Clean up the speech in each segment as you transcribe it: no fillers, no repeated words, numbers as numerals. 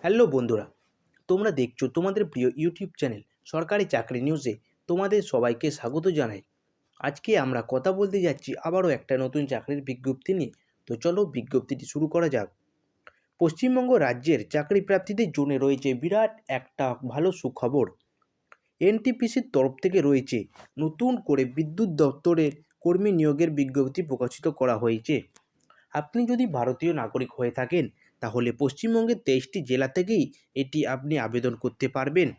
Hello বন্ধুরা, তোমরা দেখছো তোমাদের প্রিয় ইউটিউব চ্যানেল সরকারি চাকরি নিউজে। তোমাদের সবাইকে স্বাগত জানাই। আজকে আমরা কথা বলতে যাচ্ছি আবারও একটা নতুন চাকরির বিজ্ঞপ্তি নিয়ে। তো চলো বিজ্ঞপ্তিটি শুরু করা যাক। পশ্চিমবঙ্গ রাজ্যের চাকরি প্রার্থীদের জন্য রয়েছে বিরাট একটা ভালো সুখবর। এনটিপিসির তরফ থেকে রয়েছে নতুন করে বিদ্যুৎ দপ্তরের কর্মী নিয়োগের বিজ্ঞপ্তি প্রকাশিত করা হয়েছে। আপনি যদি ভারতীয় নাগরিক হয়ে থাকেন তাহলে পশ্চিমবঙ্গের 23টি জেলা থেকেই এটি আপনি আবেদন করতে পারবেন।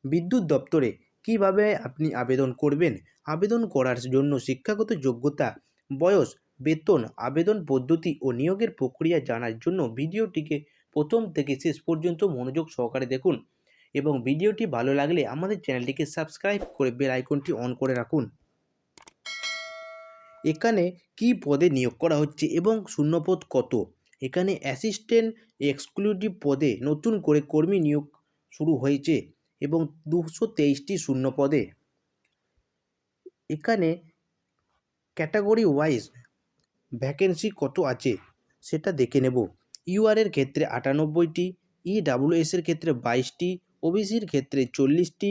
বিদ্যুৎ দপ্তরে কিভাবে আপনি আবেদন করবেন? আবেদন করার জন্য শিক্ষাগত যোগ্যতা, বয়স, বেতন, আবেদন পদ্ধতি ও নিয়োগের প্রক্রিয়া জানার জন্য ভিডিওটিকে প্রথম থেকে শেষ পর্যন্ত মনোযোগ সহকারে দেখুন এবং ভিডিওটি ভালো লাগলে আমাদের চ্যানেলটিকে সাবস্ক্রাইব করে বেল আইকনটি অন করে রাখুন। এখানে কি পদে নিয়োগ করা হচ্ছে এবং শূন্যপদ কত? এখানে অ্যাসিস্ট্যান্ট এক্সিকিউটিভ পদে নতুন করে কর্মী নিয়োগ শুরু হয়েছে এবং 223টি শূন্য পদে। এখানে ক্যাটাগরি ওয়াইজ ভ্যাকেন্সি কত আছে সেটা দেখে নেব। ইউআরের ক্ষেত্রে 98টি, ইডাব্লিউএসের ক্ষেত্রে 22টি, ওবিসির ক্ষেত্রে 40টি,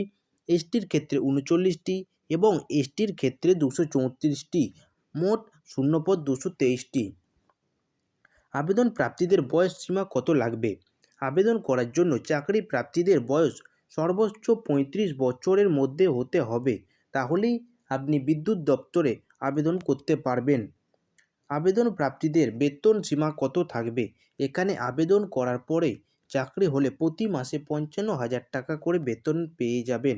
এসটির ক্ষেত্রে 39টি এবং এসটির ক্ষেত্রে 234টি। মোট শূন্যপদ 223টি। আবেদন প্রাপ্তিদের বয়স সীমা কত লাগবে? আবেদন করার জন্য চাকরি প্রাপ্তিদের বয়স সর্বোচ্চ 35 বছরের মধ্যে হতে হবে, তাহলেই আপনি বিদ্যুৎ দপ্তরে আবেদন করতে পারবেন। আবেদন প্রাপ্তিদের বেতন সীমা কত থাকবে? এখানে আবেদন করার পরে চাকরি হলে প্রতি মাসে 55,000 টাকা করে বেতন পেয়ে যাবেন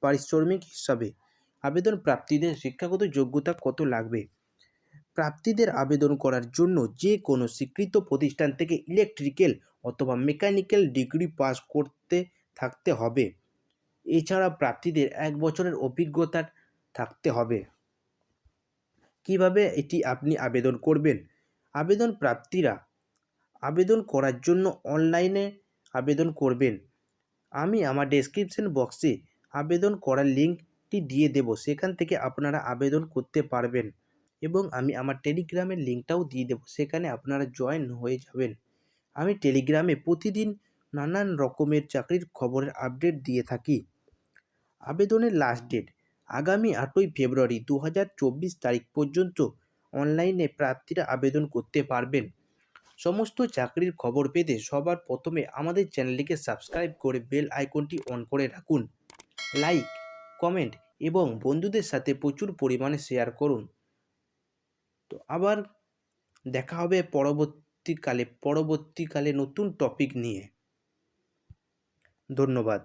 পারিশ্রমিক হিসাবে। আবেদন প্রাপ্তিদের শিক্ষাগত যোগ্যতা কত লাগবে? প্রার্থীদের আবেদন করার জন্য যে কোনো স্বীকৃত প্রতিষ্ঠান থেকে ইলেকট্রিক্যাল অথবা মেকানিক্যাল ডিগ্রি পাস করতে থাকতে হবে। এছাড়া প্রার্থীদের 1 বছরের অভিজ্ঞতা থাকতে হবে। কিভাবে এটি আপনি আবেদন করবেন? আবেদন প্রার্থীরা আবেদন করার জন্য অনলাইনে আবেদন করবেন। আমি আমার ডেসক্রিপশন বক্সে আবেদন করার লিঙ্কটি দিয়ে দেব, সেখান থেকে আপনারা আবেদন করতে পারবেন এবং আমি আমার টেলিগ্রামের লিঙ্কটাও দিয়ে দেবো, সেখানে আপনারা জয়েন হয়ে যাবেন। আমি টেলিগ্রামে প্রতিদিন নানান রকমের চাকরির খবরের আপডেট দিয়ে থাকি। আবেদনের লাস্ট ডেট আগামী 8ই ফেব্রুয়ারি 2024 তারিখ পর্যন্ত অনলাইনে প্রার্থীরা আবেদন করতে পারবেন। সমস্ত চাকরির খবর পেতে সবার প্রথমে আমাদের চ্যানেলটিকে সাবস্ক্রাইব করে বেল আইকনটি অন করে রাখুন। লাইক, কমেন্ট এবং বন্ধুদের সাথে প্রচুর পরিমাণে শেয়ার করুন। তো আবার দেখা হবে পরবর্তীকালে নতুন টপিক নিয়ে। ধন্যবাদ।